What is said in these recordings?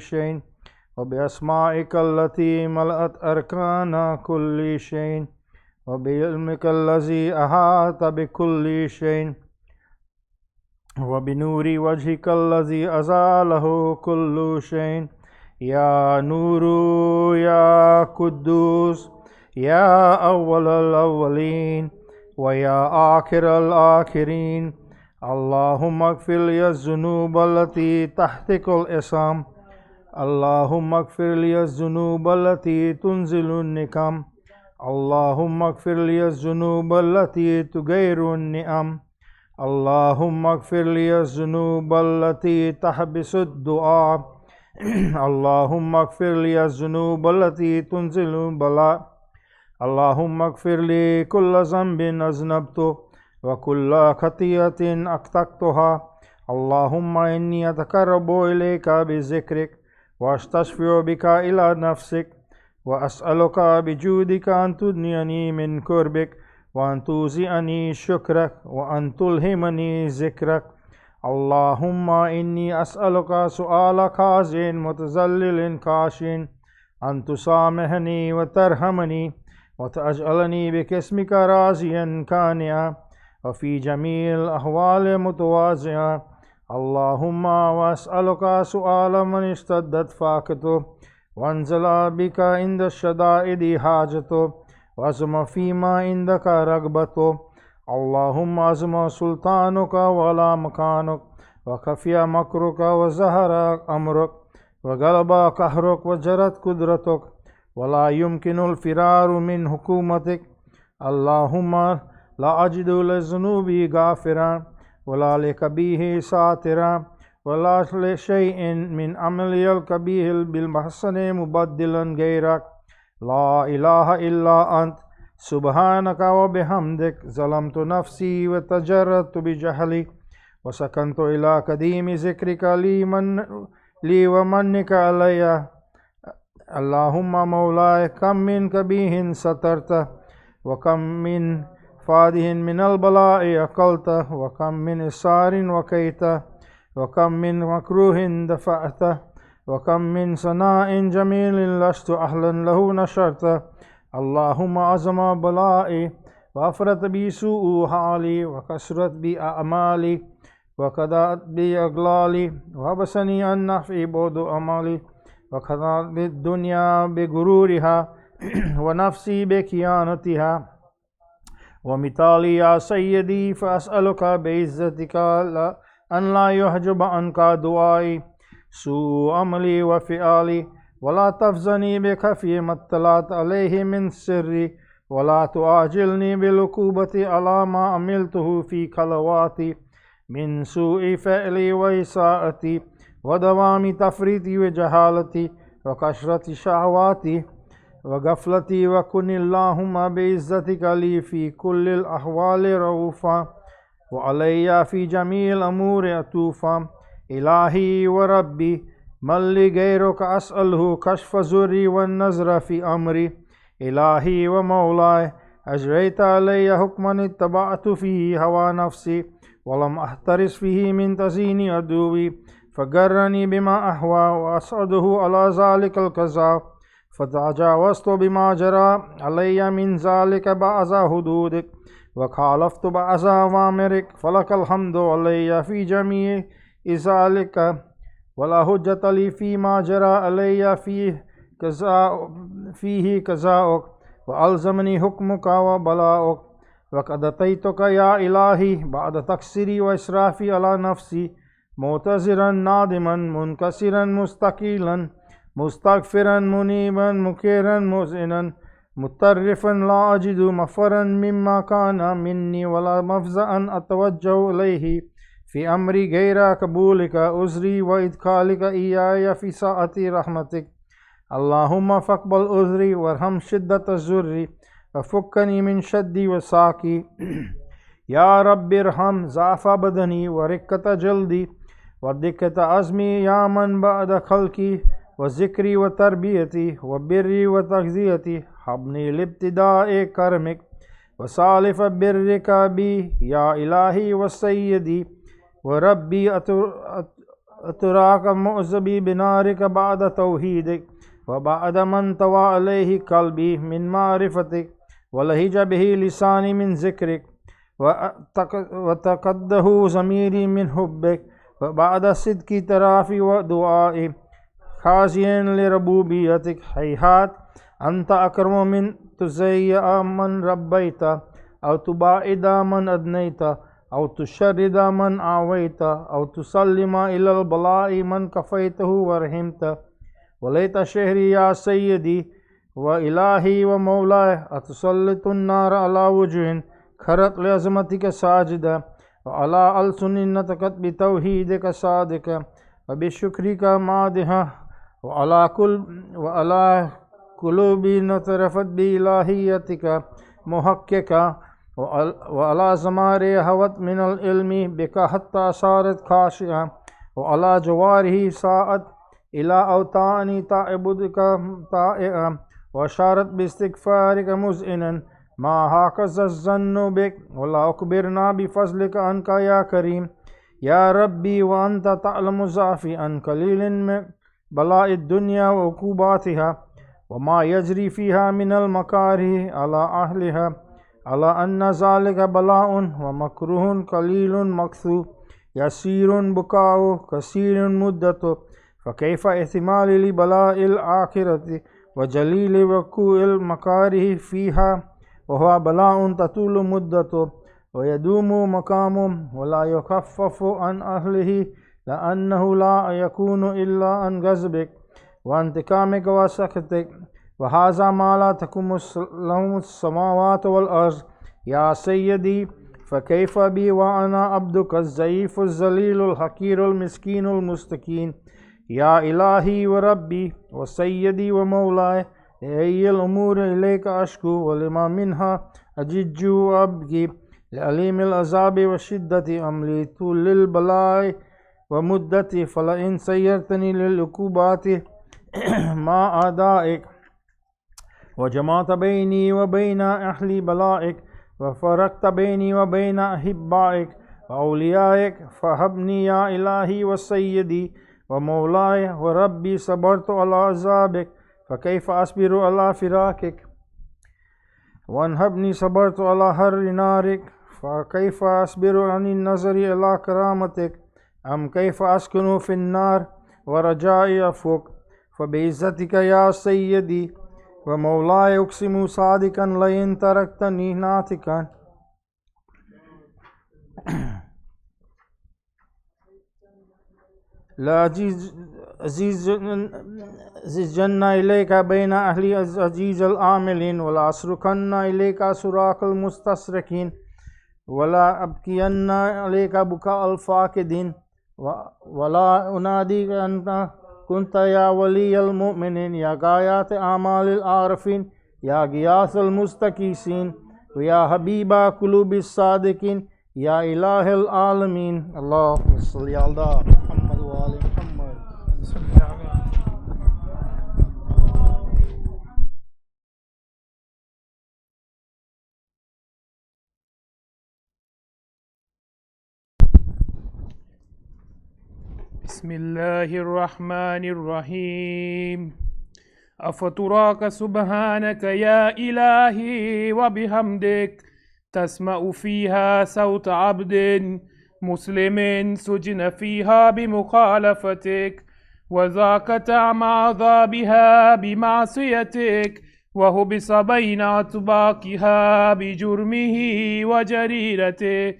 शैइन व बिअस्माइकल्लती मलअत अरकाना कुल्ली शैइन व बिइल्मिकल्लज़ी अहाता बिकुल्ली शैइन व बिनूरी वजहिकल्लज़ी अज़ालहु कुल्लु शैइन या नूरू या कुद्दूस या अव्वलल अव्वलीन व या आखिरल आखिरीन अल्लाहुम्मा अग़फ़िर लियज़्ज़ुनूबल्लती तहतिकुल इसाम अल्लाहुम्मा अग़फ़िर लियज़्ज़ुनूबल्लती तुनज़िलुन निकम अल्लाहुम्मा अग़फ़िर लियज़्ज़ुनूबल्लती तुग़य्यिरुन निअम अल्लाहुम्मा अग़फ़िर लियज़्ज़ुनूबल्लती तहबिसुद दुआ अल्लाहुम्मा अग़फ़िर लियज़्ज़ुनूबल्लती तुनज़िलुल बला अल्लाहुम्मा अग़फ़िर लि कुल्ल ज़ंबिन अज़नबतु व कुल्ल खतियतिन अख़्तअतुहा अल्लाहुम्मा इन्नी अतक़र्रबु इलैका बिज़िक्रिक व अस्तशफ़िउ बिका इला नफ़्सिक व अस्अलुका बिजूदिका अन तुदनियनी मिन कुर्बिक व अन तुज़िअनी शुक्रक व अन तुल्हिमनी ज़िक्रक अल्लाहुम्मा इन्नी अस्अलुका सुआल खाज़िन मुतज़ल्लिलिन खाशिन अन तुसामिहनी व तरहमनी व तजअलनी बिकिस्मिका राज़ियन कानिया व फ़ी जमील अहवाल मुतवाज़िआ अल्लाहुम्मा वअस्अलुका सुआल मन इश्तद्दत फ़ाक़तुहु वंज़ला बिका इंद शदाइदि हाजतुहु वअज़्म फ़ीमा इंदका रग़बतुहु अल्लाहुम्मा अज़्म सुल्तानुका वला मकानुक व खफ़िया मकरुका व ज़हरा अमरुक व गलबा कहरुक व जरत कुदरतुक वला युमकिनुल फ़िरारु मिन हुकूमतिक अल्लाहुम्मा ला अजिदु लिज़ुनूबी गाफ़िरान वला लिक़बीहि सातिरान वला लिशैइन मिन अमलियल कबीहिल बिलहसनि मुबद्दिलन गैरक ला इलाहा इल्ला अंत सुब्हानका व बिहम्दिक ज़लमतु नफ़्सी व तजर्रतु बिजहली व सकन्तु इला क़दीमी ज़िक्रिका ली व मन्निका अलैया अल्लाहुम्मा मौलाय कम मिन कबीहिन सतरता व कम मिन फ़ादिहिन मिनल बलाइ अक़लता व कम मिन इसारिन वक़ैता व कम मिन मकरूहिन दफ़अता व कम मिन सनाइन जमीलिन लस्तु अहलन लहु नशरता अल्लाहुम्मा अज़्म बलाइ व अफ़रत बी सूउ हाली व कसरत बी अमाली व क़दअत बी अग़लाली व बसनी अन नफ़ई बुअदु अमाली व ख़ज़ात दुनिया बिगुरूरिहा व नफ़्सी बिखियानतिहा व मिताली या सय्यदी फ़अस्अलुका बिइज़्ज़तिका अन ला युहजब अन्का दुआई सू अमली व फ़िआली वला तफ़ज़नी बिख़फ़ी मत्तलात अलैहि मिन सिर्री वला तुआजिलनी बिलुक़ूबति अला मा अमिलतुहु फ़ी खलवाती मिन सूइ फ़अली व इसाअती व दवामी तफ़रीती व जहालती व कसरति शहवाती व गफ़लती व कुनिल्लाहुम्मा बिइज़्ज़तिका ली फ़ी कुल्लिल अहवालि रऊफ़ा व अलैया फ़ी जमील अमूर अतूफ़ा इलाही व रब्बी मल्ली गैरुका अस्अलहु कश्फ़ ज़ुर्री व नज़र फ़ी अमरी इलाही व मौलाय अजरैता अलैया हुक्मन इत्तबअतु फ़ीही हवा नफ़्सी वलम अहतरिस फ़ीही मिन तज़ीनी अदुवी फ़गर्रनी बिमा अहवा व असअदुहु अला ज़ालिकल क़ज़ा फ़तजावज़तु बिमा जरा अलैया मिन ज़ालिका बअज़ा हुदूदिक व खालफ़तु बअज़ा अवामिरिक फ़लकल हम्दु अलैया फ़ी जमीइ ज़ालिका वला हुज्जत ली फ़ीमा जरा अलैया फ़ीही क़ज़ाउक व अलज़मनी हुक्मुका व बलाउक व क़द अतैतुका या इलाही बअद तक़सीरी व इसराफ़ी अला नफ़्सी मुतज़िरन नादिमन मुनकसिरन मुस्तक़ीलन मुस्तग़फ़िरन मुनीबन मुक़िरन मुज़िनन मुतर्रिफ़न ला अजिदु मफ़रन मिम्मा काना मिन्नी वला मफ़ज़अन अतवज्जहु इलैहि फ़ी अमरी गैरा क़बूलिका उज़री व इदख़ालिका इय्याया फ़ी साअति रहमतिक अल्लाहुम्मा फ़क़्बल उज़री वरहम शिद्दत ज़ुर्री व फ़ुक्कनी मिन शद्दी व साक़ी या रब्बिरहम ज़ाफ़ा बदनी व रिक्कत जल्दी व दिक्कत अज़मी या मन बअद खल्क़ी व ज़िक्री व तरबियती व बिर्री व तग़ज़ियती हबनी लिब्तिदाए करमिक व सालिफ़ बिर्रिका बी या इलाही व सय्यदी व रब्बी تراك مؤذبي بنارك بعد توحيدك وبعد من طوى عليه قلبي من معرفتك ولهج به لساني من ذكرك وتقده ضميري من حبك وبعد صدق ترافي ودعائي خازيا لربوبيتك هيهات أنت أكرم من تزيع من ربيت أو تباعد من أدنيت أو تشرد من آويت أو تسلم إلى البلاء من كفيته ورحمت وليت شهري يا سيدي وإلهي ومولاي أتسلط النار على وجه خرت لعظمتك ساجدة وعلى ألسن نطقت بتوحيدك صادقة وبشكرك مادحة وعلى قلوب نطرفت بإلهيتك محققة وعلى زمار هوت من العلم بك حتى صارت خاشعة وعلى جواره ساءت إلى أوطان تعبدك طائعة وشارت باستغفارك مذئنا ما هكذا الظن بك ولا أخبرنا بفضلك عنك يا كريم يا ربي وأنت تعلم ضعفي عن قليل من بلاء الدنيا وعقوباتها وما يجري فيها من المكاره على أهلها على أن ذلك بلاء ومكروه قليل مكثو يسير بكاء كثير مدته فكيف احتمال لبلاء الآخرة وجليل وقوع المكاره فيها وهو بلاء تطول مدته ويدوم مقامه ولا يخفف عن أهله لأنه لا يكون إلا عن غضبك وانتقامك وسخطك وهذا ما لا تقوم لهم السماوات والأرض يا سيدي فكيف بي وأنا عبدك الضعيف الذليل الحقير المسكين المستكين يا إلهي وربي وسيدي ومولاي أي الأمور إليك أشكو ولما منها أجج وأبكي لأليم العذاب وشدة أملي طول البلاء ومدتي فلئن سيرتني للعقوبات مع أعدائك وجمعت بيني وبين أهل بلائك وفرقت بيني وبين أحبائك وأوليائك فهبني يا إلهي وسيدي ومولاي وربي صبرت على عذابك فكيف أصبر على فراقك وانهبني صبرت على حر نارك فكيف أصبر عن النظر إلى كرامتك أم كيف أسكن في النار ورجائي عفوك فبعزتك يا سيدي ومولاي أقسم صادقا لئن تركتني ناطقا لا أزيزن إليك بين أهل عزيز العاملين ولا أسركن إليك سراق المستسركين ولا أبكين عليك بكاء الفاقدين ولا أناديك أنت كنت يا ولي المؤمنين يا غايات أعمال العارفين يا غياث المستكيسين ويا حبيب قلوب الصادقين يا إله العالمين اللهم صل على محمد وآل محمد بسم الله الرحمن الرحيم أفتراك سبحانك يا إلهي وبحمدك تسمع فيها صوت عبد مسلم سجن فيها بمخالفتك وذاك تعمى عذابها بمعصيتك وحبس بين أطباقها بجرمه وجريرته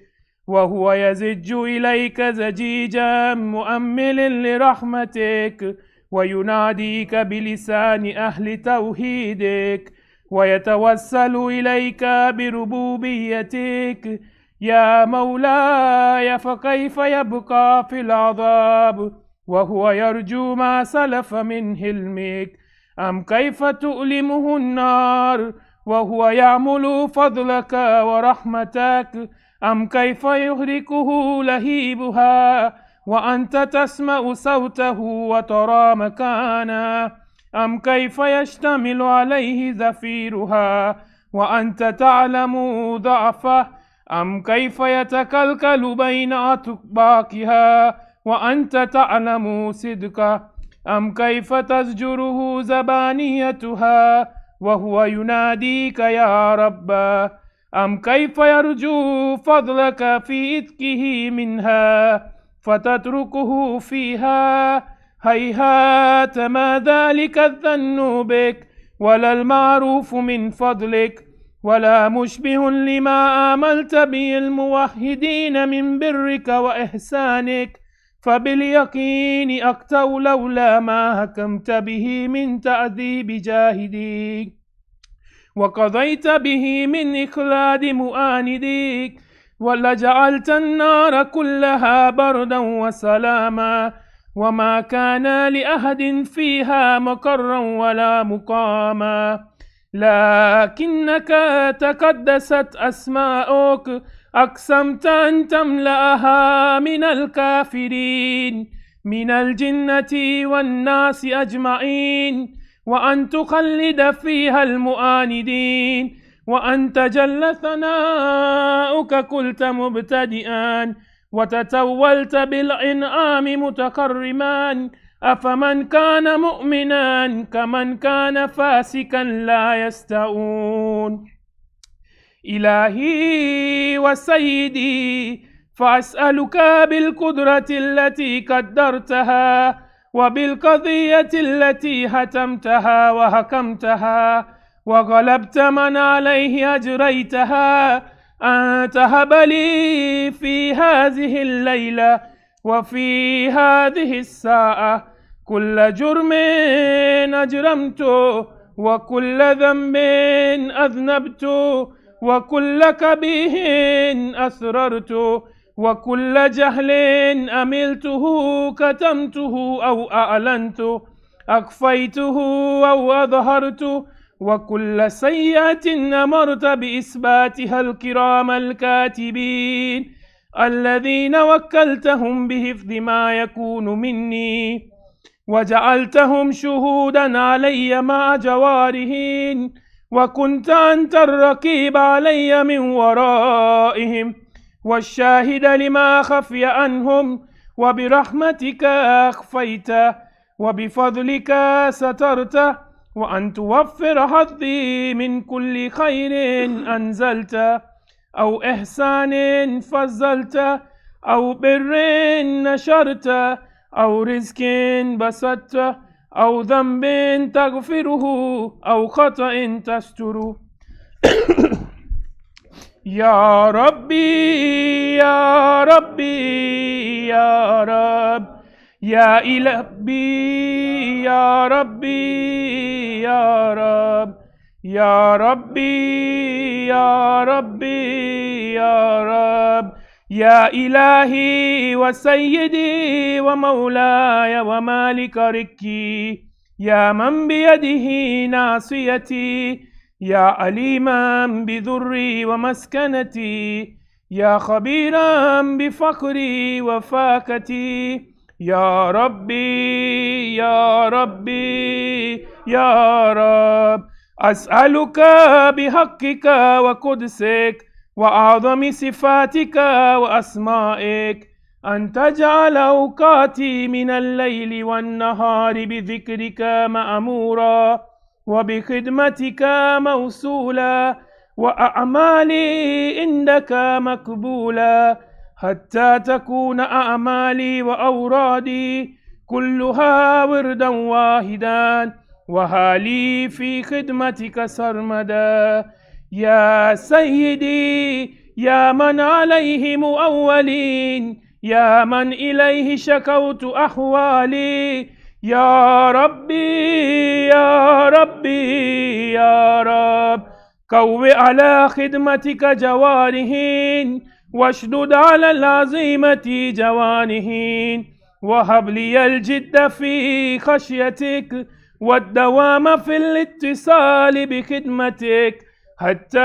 وهو يزج إليك زجيجا مؤمل لرحمتك ويناديك بلسان أهل توحيدك ويتوسل إليك بربوبيتك يا مولاي فكيف يبقى في العذاب وهو يرجو ما سلف من حلمك أم كيف تؤلمه النار وهو يعمل فضلك ورحمتك أم كيف يهلكه لهيبها وأنت تسمع صوته وترى مكانه أم كيف يشتمل عليه زفيرها وأنت تعلم ضعفه أم كيف يتكلكل بين أطباقها وأنت تعلم صدقه؟ أم كيف تزجره زبانيتها وهو يناديك يا رب؟ أم كيف يرجو فضلك في إتكه منها فتتركه فيها؟ هيهات ما ذلك الظن بك ولا المعروف من فضلك، ولا مشبه لما آملت به الموحدين من برك وإحسانك، فباليقين أقتو لولا ما حكمت به من تأديب جاهديك وقضيت به من إخلاد مؤانديك، ولجعلت النار كلها بردا وسلاما، وما كان لأحد فيها مقرا ولا مقاما، لكنك تقدست أسماؤك أقسمت أن تملأها من الكافرين من الجنة والناس أجمعين، وأن تخلد فيها المؤاندين، وأن تجل ثناؤك قلت مبتدئا، وتتولت بالإنعام متكرما، أفمن كان مؤمنا كمن كان فاسقا لا يستوون. إلهي وسيدي، فأسألك بالقدرة التي قدرتها وبالقضية التي هتمتها وحكمتها وغلبت من عليه أجريتها، أن تهب لي في هذه الليلة وفي هذه الساعة كل جرم أجرمته وكل ذنب أذنبت وكل كبيه أسررت وكل جهل أملته كتمته أو أعلنت أخفيته أو أظهرت، وكل سيئة أمرت بإثباتها الكرام الكاتبين الذين وكلتهم بحفظ ما يكون مني، وجعلتهم شهودا علي مع جوارهن، وكنت أنت الرقيب علي من ورائهم والشاهد لما خفي عنهم، وبرحمتك أخفيت وبفضلك سترت، وأن توفر حظي من كل خير أنزلت أو إحسان فضلت أو بر نشرت أو رزق بسطت أو ذنب تغفره أو خطأ تستره. يا ربي يا ربي يا رب يا إلهي يا ربي يا رب يا ربي يا ربي يا رب يا إلهي وسيدي ومولاي ومالك ركي، يا من بيده ناصيتي، يا عليما بذري ومسكنتي، يا خبيرا بفقري وفاكتي، يا ربي يا ربي يا رب، أسألك بحقك وقدسك وأعظم صفاتك وأسمائك أن تجعل أوقاتي من الليل والنهار بذكرك مأمورا وبخدمتك موصولا، وأعمالي عندك مقبولا، حتى تكون أعمالي وأورادي كلها وردا واحدا، وحالي في خدمتك سرمدا. يا سيدي يا من عليه مؤولين، يا من إليه شكوت أحوالي، يا ربي يا ربي يا رب، قو على خدمتك جوارهن واشدد على العزيمة جوانهن، وهب لي الجد في خشيتك والدوام في الاتصال بخدمتك، حتى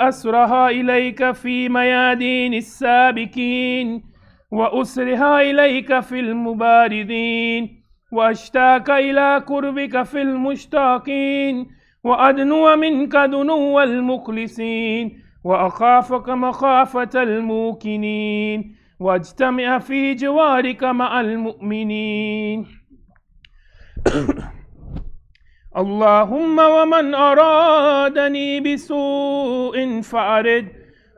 أسرها إليك في ميادين السابكين وأسرها إليك في المبارزين، وأشتاق إلى قربك في المشتاقين، وأدنو منك دنو المخلصين، وأخافك مخافة الموقنين، واجتمع في جوارك مع المؤمنين. اللهم ومن أرادني بسوء فأرد،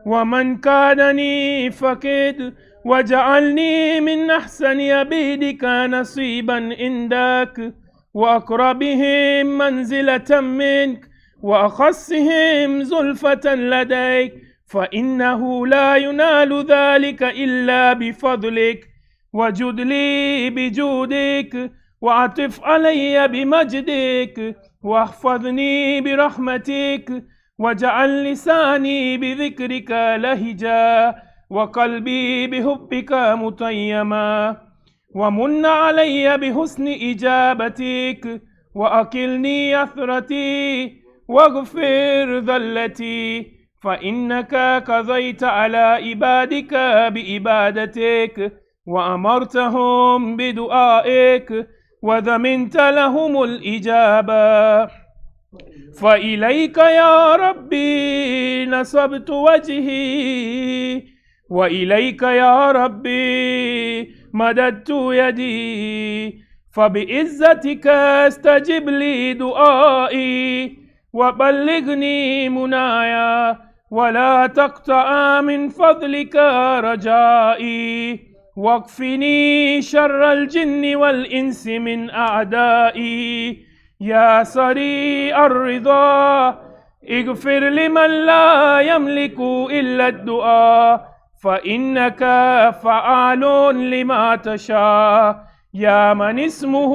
ومن كادني فكد، واجعلني من أحسن عبيدك نصيبا عندك، وأقربهم منزلة منك، وأخصهم زلفة لديك، فإنه لا ينال ذلك إلا بفضلك، وجد لي بجودك، وعطف علي بمجدك، واحفظني برحمتك، واجعل لساني بذكرك لهجا، وقلبي بحبك متيما، ومن علي بحسن إجابتك، وأكلني أثرتي، واغفر ذلتي، فإنك قضيت على عبادك بإبادتك، وأمرتهم بدعائك، وضمنت لهم الإجابة. فإليك يا ربي نصبت وجهي، وإليك يا ربي مددت يدي، فبعزتك استجب لي دعائي، وبلغني منايا، ولا تقطع من فضلك رجائي، واكفني شر الجن والإنس من أعدائي. يا سريع الرضا اغفر لمن لا يملك إلا الدعاء، فإنك فعال لما تشاء. يا من اسمه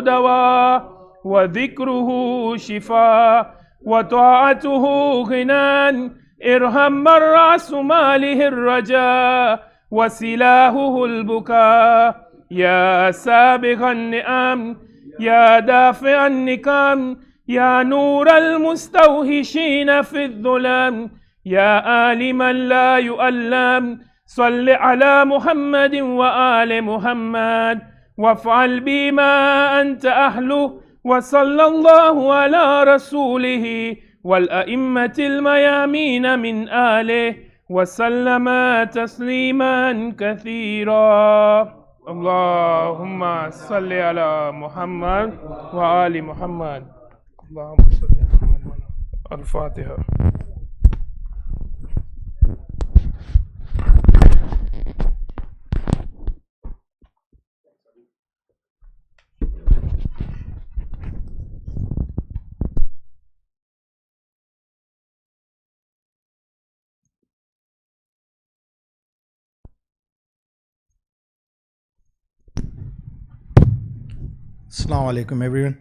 دواء، وذكره شفاء، وطاعته غنى، ارحم من رأس ماله الرجاء، وسلاهه البكاء. يا سابغ النعم، يا دافع النكام، يا نور المستوحشين في الظلام، يا عالما لا يؤلم، صل على محمد وآل محمد، وافعل بما أنت أهله، وصلى الله على رسوله والأئمة الميامين من آله، وسلم تسليما كثيرا. اللهم صل على محمد وآل محمد. اللهم صل على محمد. الفاتحة. Assalamu alaikum, everyone.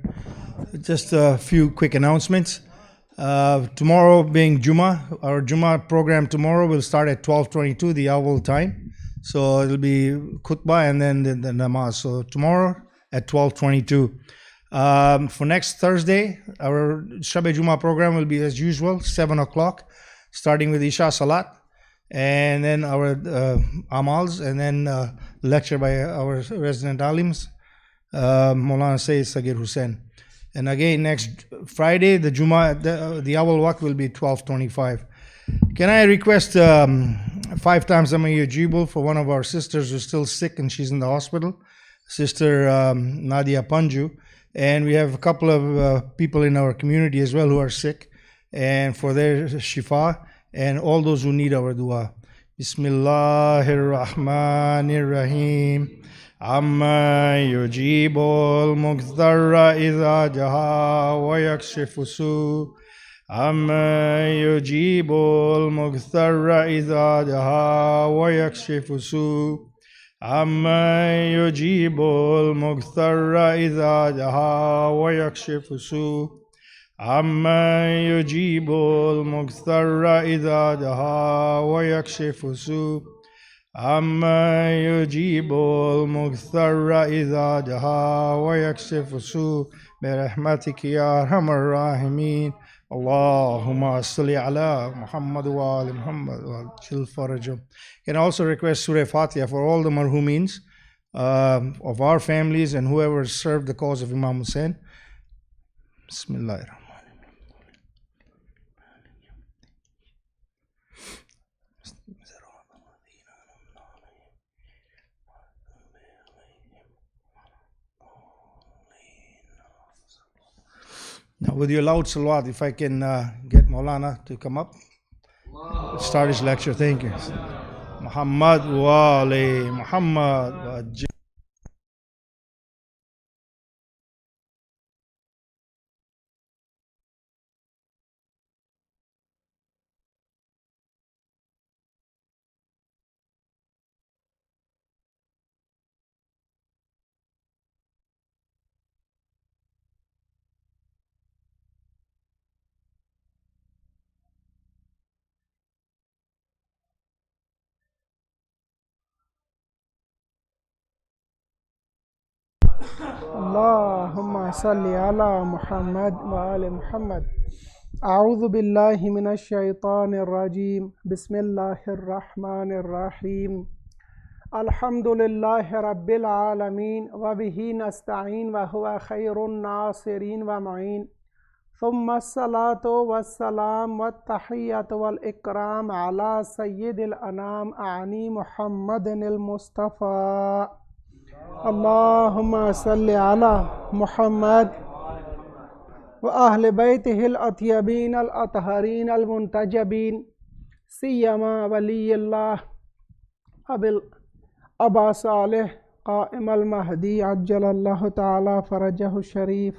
Just a few quick announcements. Tomorrow being Jumma, our Jumma program tomorrow will start at 12:22, the awal time. So it'll be khutbah and then the namaz. So tomorrow at 12:22. For next Thursday, our Shabe Jumma program will be as usual, 7 o'clock, starting with Isha Salat, and then our amals, and then lecture by our resident alims. Maulana Sayyid Sagir Hussain. And again, next Friday, the Jumma, the awal waqt will be 12:25. Can I request 5 times Amaya Jibul for one of our sisters who's still sick and she's in the hospital, Sister Nadia Panju. And we have a couple of people in our community as well who are sick, and for their shifa, and all those who need our dua. Bismillahir Rahmanir Rahim. عما يجيب المضطر إذا دعا ويكشف السوء عما يجيب المضطر إذا دعا ويكشف السوء عما يجيب المضطر إذا دعا ويكشف السوء عما يجيب المضطر إذا دعا ويكشف السوء عما يجيب المضطر إذا دعا ويكشف السوء برحمتك يا أرحم الراحمين. اللهم صل على محمد وآل محمد وعجل فرجهم. Can also request Surah Fatiha for all the marhumeens of our families and whoever served the cause of Imam Hussain. Bismillahirrahmanirrahim. Now, with your loud salawat, if I can get Maulana to come up, let's start his lecture. Thank you. Muhammad wa ali Muhammad wa اللهم صل على محمد وآل محمد. أعوذ بالله من الشيطان الرجيم. بسم الله الرحمن الرحيم. الحمد لله رب العالمين وبه نستعين وهو خير الناصرين ومعين. ثم الصلاة والسلام والتحية والإكرام على سيد الأنام أعني محمد المصطفى. اللهم صل على محمد وأهل بيته الأطيبين الأطهرين المنتجبين سيما ولي الله أبا صالح قائم المهدي عجل الله تعالى فرجه الشريف.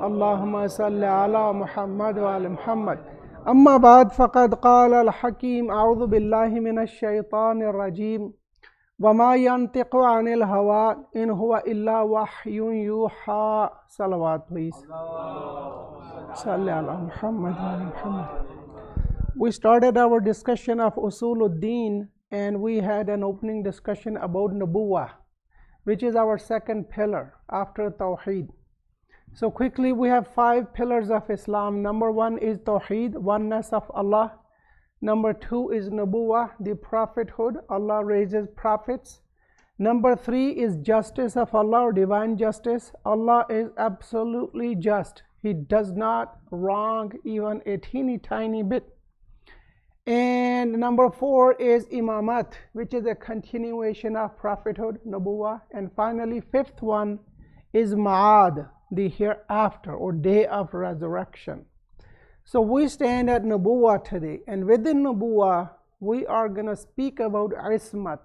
اللهم صل على محمد وآل محمد. أما بعد، فقد قال الحكيم أعوذ بالله من الشيطان الرجيم وما ينطق عن الهوى إن هو إلا وحي يوحى. Salawat, please. Salli ala Muhammad wa ala Muhammad. We started our discussion of Usuluddin, and we had an opening discussion about Nubuwah, which is our second pillar after Tawheed. So quickly, we have 5 pillars of Islam. Number 1 is Tawheed, oneness of Allah. Number 2 is Nubuwah, the prophethood. Allah raises prophets. Number 3 is justice of Allah, or divine justice. Allah is absolutely just. He does not wrong even a teeny tiny bit. And number 4 is Imamat, which is a continuation of prophethood, Nubuwah. And finally, 5th one is Ma'ad, the hereafter or day of resurrection. So we stand at Nubuwah today, and within Nubuwah, we are going to speak about Ismat,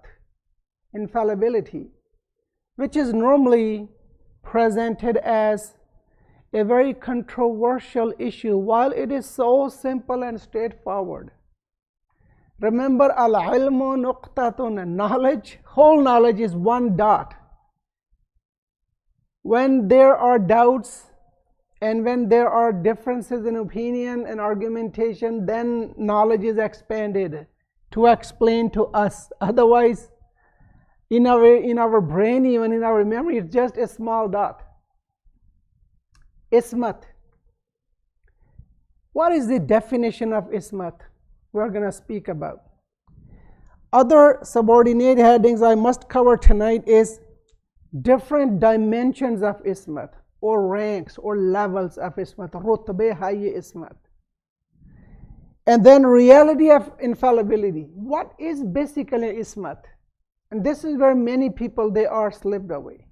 infallibility, which is normally presented as a very controversial issue, while it is so simple and straightforward. Remember, al-ilmu nuqtatun, knowledge, whole knowledge is one dot. When there are doubts, and when there are differences in opinion and argumentation, then knowledge is expanded to explain to us. Otherwise, in our brain, even in our memory, it's just a small dot. Ismat. What is the definition of Ismat? We're going to speak about. Other subordinate headings I must cover tonight is different dimensions of Ismat, or ranks or levels of Ismat, rutbeh hayy Ismat. And then reality of infallibility. What is basically Ismat? And this is where many people, they are slipped away.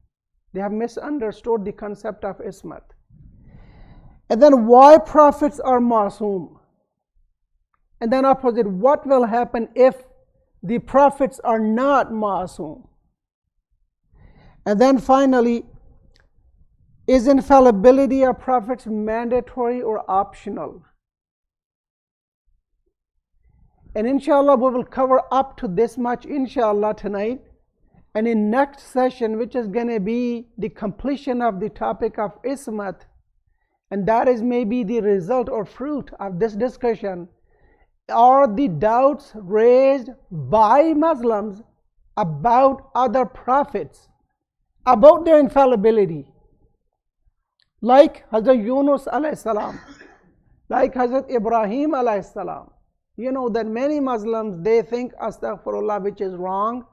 They have misunderstood the concept of Ismat. And then why prophets are masoom. And then opposite, what will happen if the prophets are not masoom. And then finally, is infallibility of prophets mandatory or optional? And inshallah, we will cover up to this much, inshallah, tonight. And in next session, which is going to be the completion of the topic of Ismat, and that is maybe the result or fruit of this discussion, are the doubts raised by Muslims about other prophets, about their infallibility. Like Hazrat Yunus alayhi salam, like Hazrat Ibrahim alayhi salam. You know that many Muslims, they think astaghfirullah, which is wrong,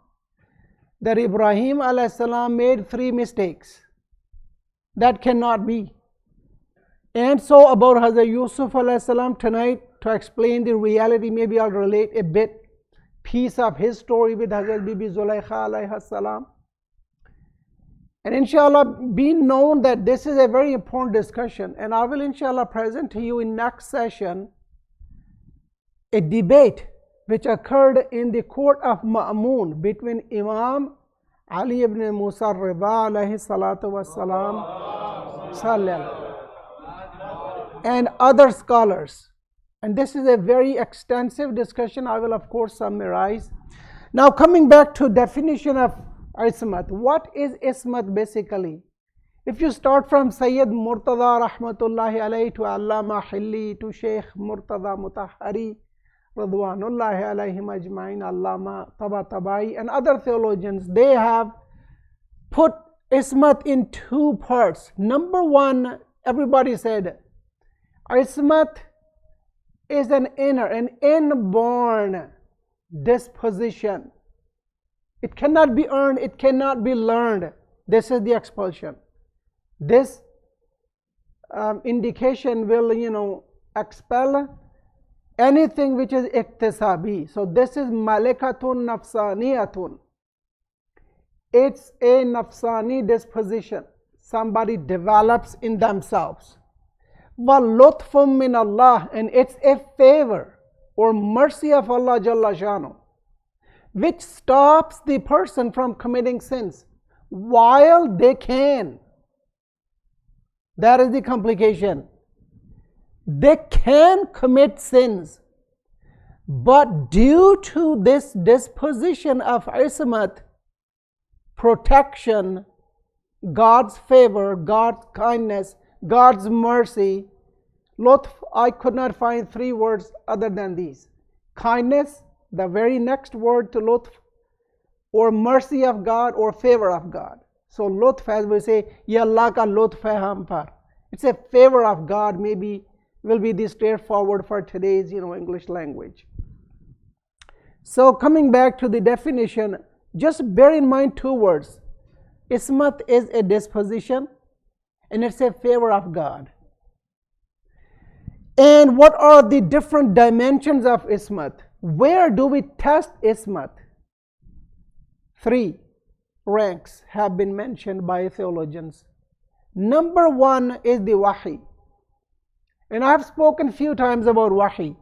that Ibrahim alayhi salam made 3 mistakes. That cannot be. And so about Hazrat Yusuf alayhi salam tonight, to explain the reality, maybe I'll relate a bit, piece of his story with Hazrat Bibi Zulaykha alayhi salam. And inshallah, be known that this is a very important discussion, and I will inshallah present to you in next session a debate which occurred in the court of Ma'mun between Imam Ali ibn Musa Rida alayhi salatu wassalam and other scholars. And this is a very extensive discussion. I will of course summarize. Now coming back to definition of ismat. What is ismat basically? If you start from Sayyid Murtada rahmatullahi alayhi to Allama Hilli to Sheikh Murtada Mutahhari Radwanullahi alayhim ajma'in, Allama Tabatabai and other theologians, they have put ismat in two parts. Number one, everybody said ismat is an inborn disposition. It cannot be earned, it cannot be learned. This is the expulsion. This indication will, expel anything which is iktisabi. So this is malakatun nafsaniyatun. It's a nafsani disposition. Somebody develops in themselves. وَلُطْفٌ min Allah, and it's a favor or mercy of Allah Jalla Shanu, which stops the person from committing sins while they can. That is the complication. They can commit sins, but due to this disposition of ismat, protection, God's favor, God's kindness, God's mercy, lutf, I could not find three words other than these. Kindness, the very next word to lutf, or mercy of God or favor of God. So lutf, as we say, Ya Allah ka lutf hai hum par. It's a favor of God, maybe will be the straightforward for today's English language. So coming back to the definition, just bear in mind two words. Ismat is a disposition and it's a favor of God. And what are the different dimensions of ismat? Where do we test ismat? Three ranks have been mentioned by theologians. Number one is the wahi. And I have spoken few times about wahi.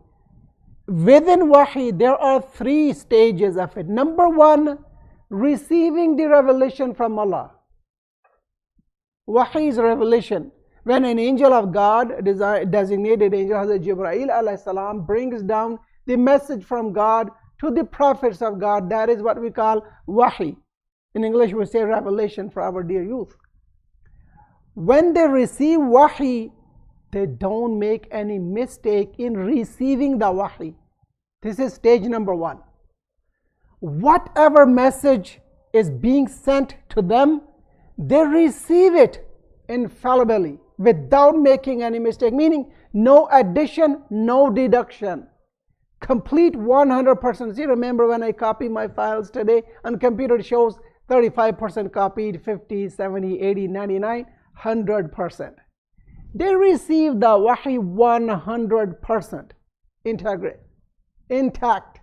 Within wahi, there are three stages of it. Number one, receiving the revelation from Allah. Wahi is revelation. When an angel of God, designated angel Hazrat Jibreel alayhi salam, brings down the message from God to the prophets of God, that is what we call wahi. In English we say revelation for our dear youth. When they receive wahi, they don't make any mistake in receiving the wahi. This is stage number one. Whatever message is being sent to them, they receive it infallibly without making any mistake, meaning no addition, no deduction. Complete 100%. See, remember when I copy my files today on computer, it shows 35% copied, 50, 70, 80, 99, 100%. They receive the wahi 100% intact.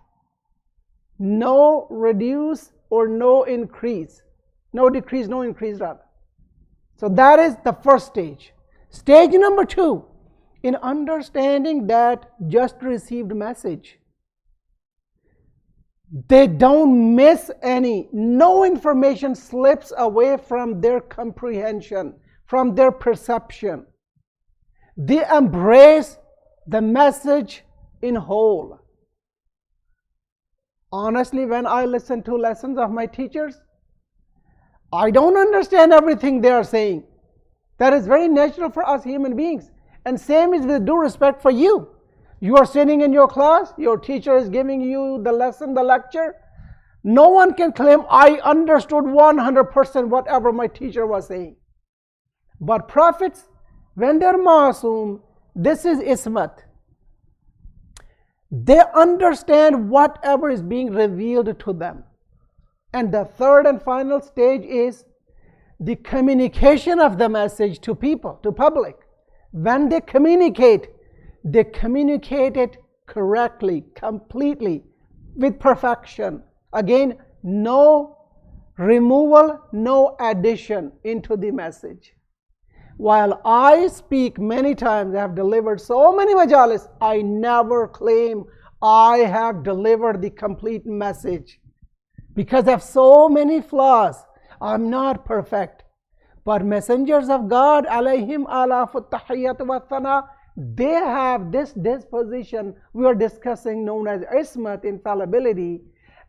No reduce or no increase. No decrease, no increase rather. So that is the first stage. Stage number two, in understanding that just received message, they don't miss any. No information slips away from their comprehension, from their perception. They embrace the message in whole. Honestly, when I listen to lessons of my teachers, I don't understand everything they are saying. That is very natural for us human beings. And same is with due respect for you. You are sitting in your class, your teacher is giving you the lesson, the lecture. No one can claim, I understood 100% whatever my teacher was saying. But prophets, when they're masoom, this is ismat. They understand whatever is being revealed to them. And the third and final stage is the communication of the message to people, to public. When they communicate it correctly, completely, with perfection. Again, no removal, no addition into the message. While I speak many times, I have delivered so many majalis, I never claim I have delivered the complete message. Because I have so many flaws, I'm not perfect. But messengers of God, alayhim alafut tahiyyat wa thana, they have this disposition we are discussing known as ismat, infallibility,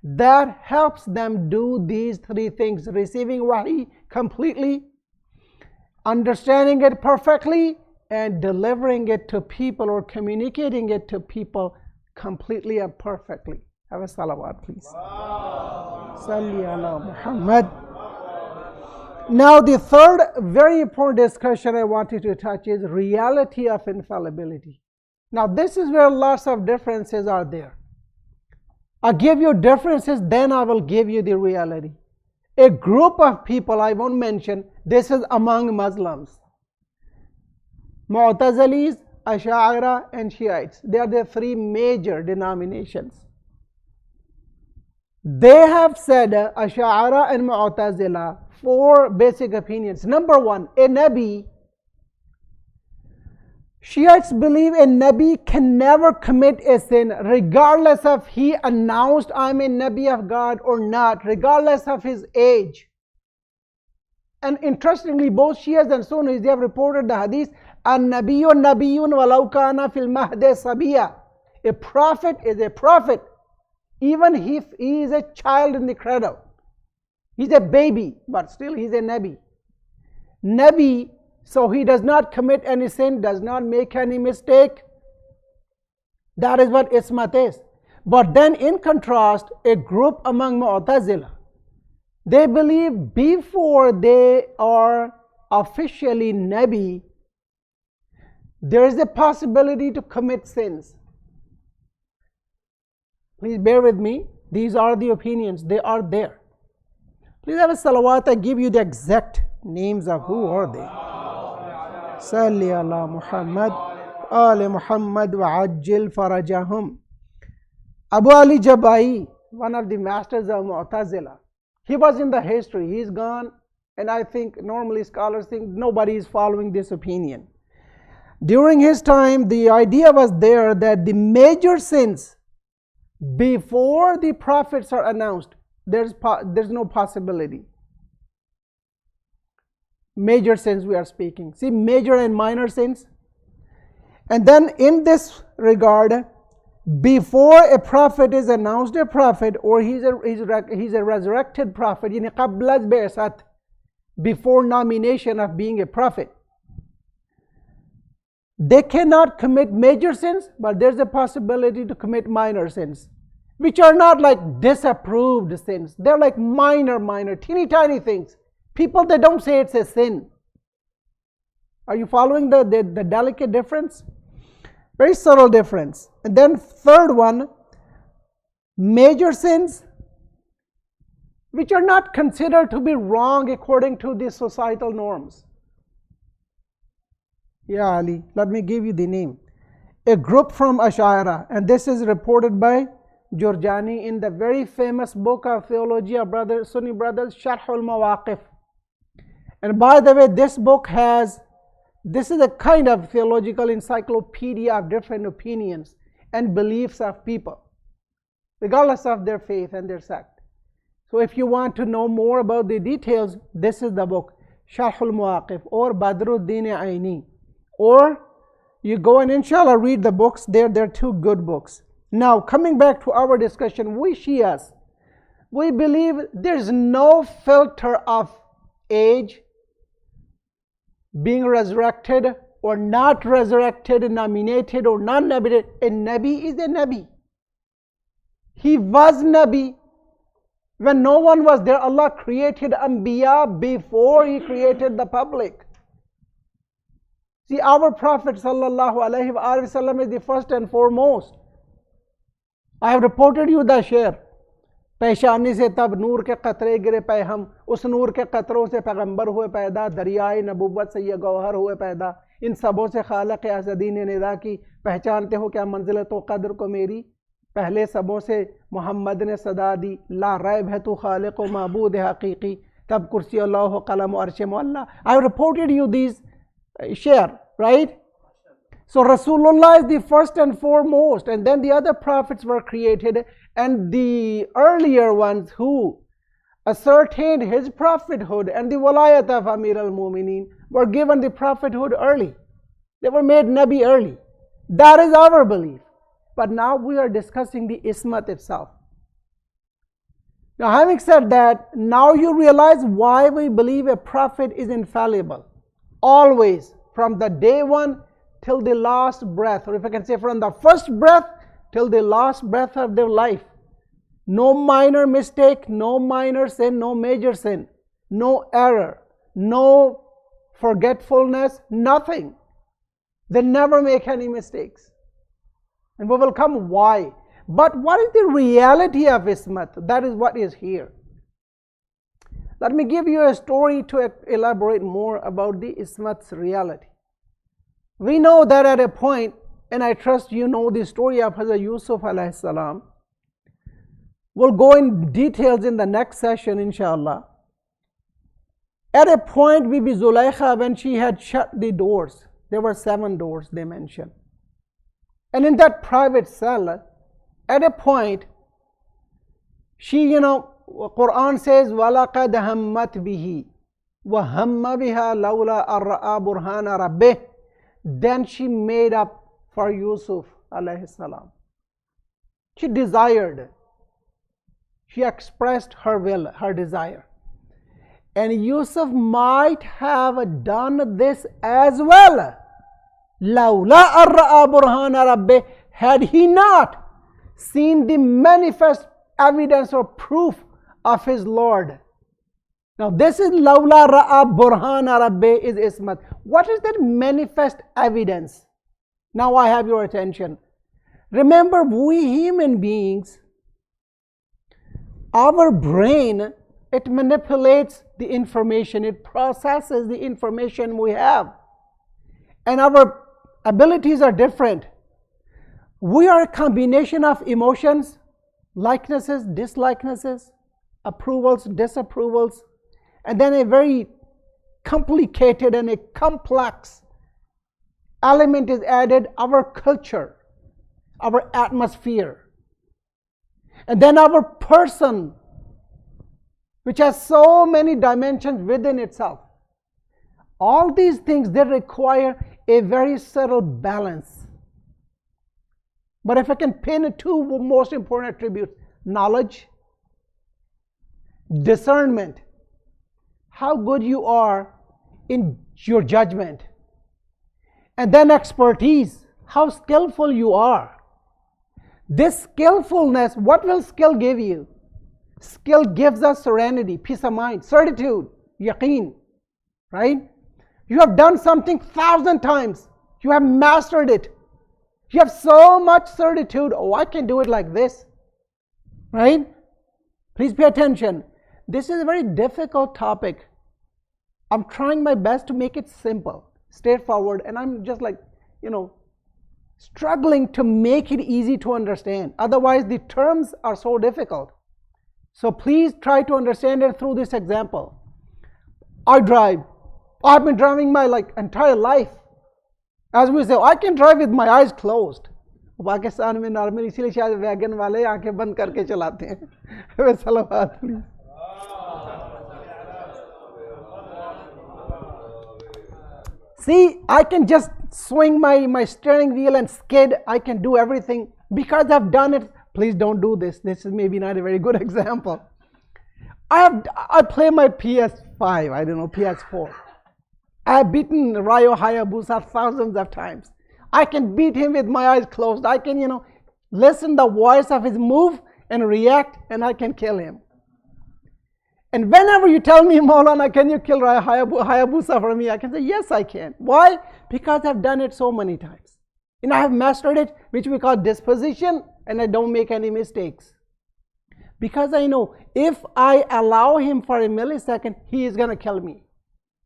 that helps them do these three things: receiving wahi completely, understanding it perfectly, and delivering it to people or communicating it to people completely and perfectly. Have a salawat, please. Salli ala Muhammad. Now the third very important discussion I wanted to touch is reality of infallibility. Now this is where lots of differences are there. I'll give you differences, then I will give you the reality. A group of people, I won't mention, this is among Muslims. Mu'tazilis, Ash'ari and Shiites. They are the three major denominations. They have said, Ash'ari and Mu'tazila, four basic opinions. Number one, a Nabi. Shiites believe a Nabi can never commit a sin regardless of he announced I'm a Nabi of God or not, regardless of his age. And interestingly, both Shias and Sunnis, they have reported the hadith, An-Nabiyyun Nabiyyun walau kana fil mahdi sabiya. A prophet is a prophet, even if he is a child in the cradle. He's a baby, but still he's a Nabi. Nabi, so he does not commit any sin, does not make any mistake. That is what ismat is. But then in contrast, a group among Mu'tazila, they believe before they are officially Nabi, there is a possibility to commit sins. Please bear with me. These are the opinions. They are there. Please have a salawat. I give you the exact names of who are they. Salli ala Muhammad, Ali Muhammad wa ajil farajahum. Abu Ali Jabai, one of the masters of Mu'tazila. He was in the history. He's gone. And I think normally scholars think nobody is following this opinion. During his time, the idea was there that the major sins, before the prophets are announced, there's no possibility. Major sins we are speaking. See, major and minor sins. And then in this regard, before a prophet is announced a prophet, or he's a resurrected prophet, yani qabla al-bi'sat, before nomination of being a prophet, they cannot commit major sins, but there's a possibility to commit minor sins, which are not like disapproved sins. They're like minor, teeny tiny things. People, they don't say it's a sin. Are you following the delicate difference? Very subtle difference. And then third one, major sins, which are not considered to be wrong according to the societal norms. Yeah, Ali, let me give you the name. A group from Ash'ari, and this is reported by Jurjani in the very famous book of theology of Sunni brothers, Sharh al-Mawaqif. And by the way, this book this is a kind of theological encyclopedia of different opinions and beliefs of people, regardless of their faith and their sect. So if you want to know more about the details, this is the book, Sharh al-Mawaqif or Badruddin Aini. Or you go and inshallah read the books there. They're two good books. Now coming back to our discussion, we Shias, we believe there's no filter of age, being resurrected or not resurrected, nominated or non-nominated. A Nabi is a Nabi. He was Nabi. When no one was there, Allah created Anbiya before He created the public. See, our Prophet ﷺ is the first and foremost. I have reported you the share. पेशानी से तब नूर के कतरे गिरे पे हम, उस नूर के कतरों से पैगंबर हुए पैदा, दरियाए नबुव्वत से ये गौहर हुए पैदा, इन सबों से खालिक आज़दी ने निदा की, पहचानते हो क्या मंजिलत व कदर को मेरी, पहले सबों से मोहम्मद ने सदा दी, ला रैब है तू खालिक व माबूद हकीकी, तब कुर्सी अल्लाह कलम अर्श मौला. I have reported you these share, right? So Rasulullah is the first and foremost, and then the other prophets were created, and the earlier ones who ascertained his prophethood and the walayat of Amir al-Mu'mineen were given the prophethood early. They were made Nabi early. That is our belief. But now we are discussing the ismat itself. Now, having said that, now you realize why we believe a prophet is infallible. Always, from the day one till the last breath, or if I can say from the first breath till the last breath of their life. No minor mistake, no minor sin, no major sin, no error, no forgetfulness, nothing. They never make any mistakes. And we will come why. But what is the reality of ismat? That is what is here. Let me give you a story to elaborate more about the ismat's reality. We know that at a point, and I trust you know the story of Hazrat Yusuf alayhi salam. We'll go in details in the next session, inshallah. At a point, Bibi Zulaykha, when she had shut the doors, there were 7 doors they mentioned. And in that private cell, at a point, she, Quran says, وَلَقَدْ هَمَّتْ بِهِ وَهَمَّ بِهَا لَوْلَا أَرَّأَى بُرْهَانَ رَبِّهِ. Then she made up for Yusuf alayhi salam. She desired. She expressed her will, her desire. And Yusuf might have done this as well. لَوْلَا أَرَّأَى بُرْهَانَ رَبِّهِ. Had he not seen the manifest evidence or proof of his Lord. Now this is لَوْلَا رَأَى بُرْهَانَ رَبِّهِ is ismat. What is that manifest evidence? Now I have your attention. Remember, we human beings, our brain, it manipulates the information, it processes the information we have. And our abilities are different. We are a combination of emotions, likenesses, dislikenesses, approvals, disapprovals, and then a very complicated and a complex element is added, our culture, our atmosphere, and then our person, which has so many dimensions within itself. All these things, they require a very subtle balance. But if I can pin 2 most important attributes, knowledge, discernment, how good you are in your judgment, and then expertise, how skillful you are. This skillfulness, what will skill give you? Skill gives us serenity, peace of mind, certitude, yaqeen, right? You have done something 1,000 times. You have mastered it. You have so much certitude. Oh, I can do it like this, right? Please pay attention. This is a very difficult topic. I'm trying my best to make it simple, straightforward, and I'm just like, struggling to make it easy to understand. Otherwise, the terms are so difficult. So please try to understand it through this example. I drive. I've been driving my entire life. As we say, I can drive with my eyes closed. Pakistan में normal इसीलिए शायद wagon वाले आंखें बंद करके चलाते हैं. सलावत please. See, I can just swing my steering wheel and skid. I can do everything because I've done it. Please don't do this. This is maybe not a very good example. I play my PS5, I don't know, PS4. I have beaten Ryo Hayabusa thousands of times. I can beat him with my eyes closed. I can, listen the voice of his move and react, and I can kill him. And whenever you tell me, Maulana, can you kill Hayabusa for me? I can say, yes, I can. Why? Because I've done it so many times. And I have mastered it, which we call disposition, and I don't make any mistakes. Because I know if I allow him for a millisecond, he is going to kill me.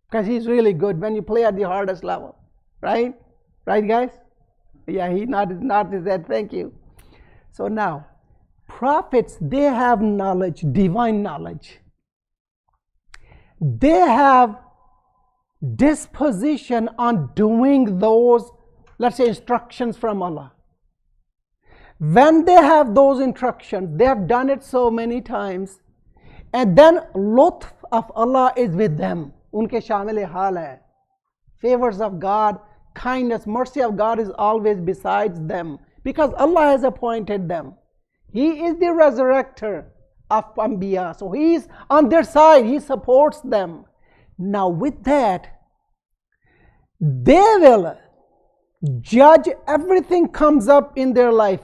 Because he's really good when you play at the hardest level. Right? Right, guys? Yeah, he nodded his head. Thank you. So now, prophets, they have knowledge, divine knowledge. They have disposition on doing those, let's say, instructions from Allah. When they have those instructions, they have done it so many times, and then lutf of Allah is with them. Unke shamil hal hai. Favors of God, kindness, mercy of God is always besides them, because Allah has appointed them. He is the resurrector of Anbiya, so He is on their side, He supports them. Now with that, they will judge everything comes up in their life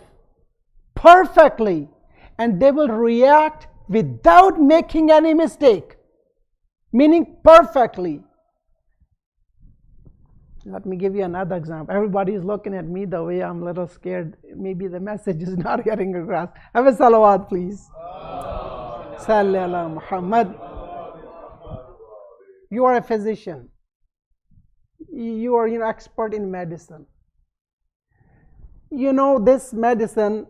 perfectly, and they will react without making any mistake, meaning perfectly. Let me give you another example. Everybody is looking at me the way I'm a little scared. Maybe the message is not getting across. Have a salawat, please. Salli ala Muhammad. You are a physician. You are an expert in medicine. You know this medicine,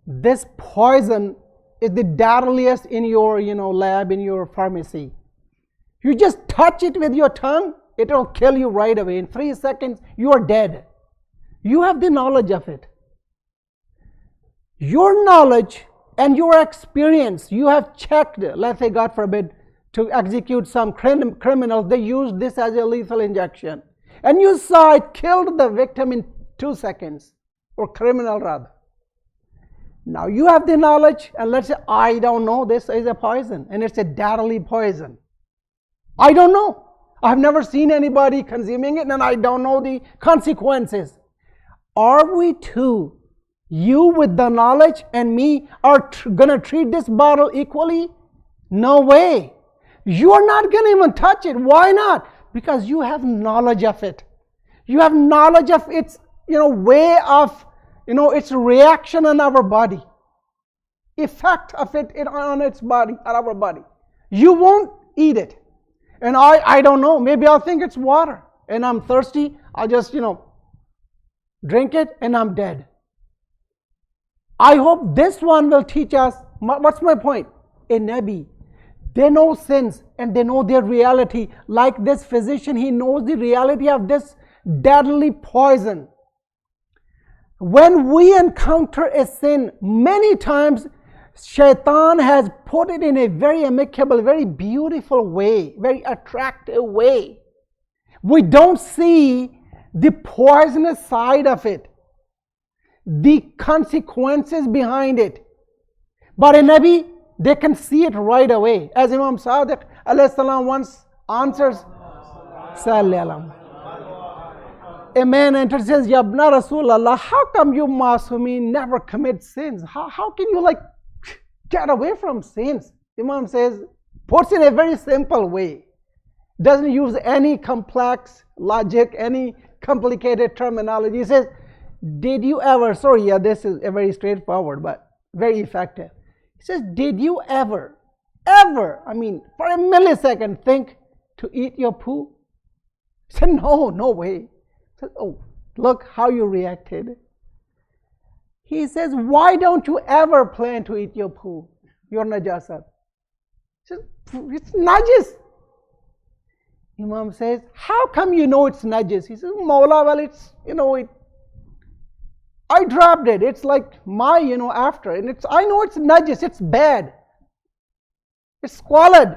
this poison is the deadliest in your lab, in your pharmacy. You just touch it with your tongue, it will kill you right away. In 3 seconds, you are dead. You have the knowledge of it. Your knowledge and your experience, you have checked, let's say God forbid, to execute some criminals, they used this as a lethal injection. And you saw it killed the victim in 2 seconds, or criminal rather. Now you have the knowledge, and let's say, I don't know this is a poison, and it's a deadly poison. I don't know. I've never seen anybody consuming it, and I don't know the consequences. Are we two, you with the knowledge and me, are gonna treat this bottle equally? No way. You are not gonna even touch it. Why not? Because you have knowledge of it. You have knowledge of its, way of, its reaction on our body, effect of it on its body, on our body. You won't eat it. And I don't know, maybe I'll think it's water and I'm thirsty, I'll just, drink it and I'm dead. I hope this one will teach us, what's my point? A Nabi, they know sins and they know their reality. Like this physician, he knows the reality of this deadly poison. When we encounter a sin, many times Shaitan has put it in a very amicable, very beautiful way, very attractive way. We don't see the poisonous side of it, the consequences behind it. But in Nabi, they can see it right away. As Imam Sadiq alayhi salam once answers, a man enters and says, Yabna Rasulallah, how come you Masumeen never commit sins? How can you get away from sins? Imam says, puts it in a very simple way. Doesn't use any complex logic, any complicated terminology. He says, did you ever, this is a very straightforward but very effective. He says, did you ever, for a millisecond think to eat your poo? He said, no way. He said, oh, look how you reacted. He says, why don't you ever plan to eat your poo, your najasat? He says, it's najis. Imam says, how come you know it's najis? He says, Mawla, well, it's, I dropped it. It's like my, after. And I know it's najis, it's bad. It's squalid.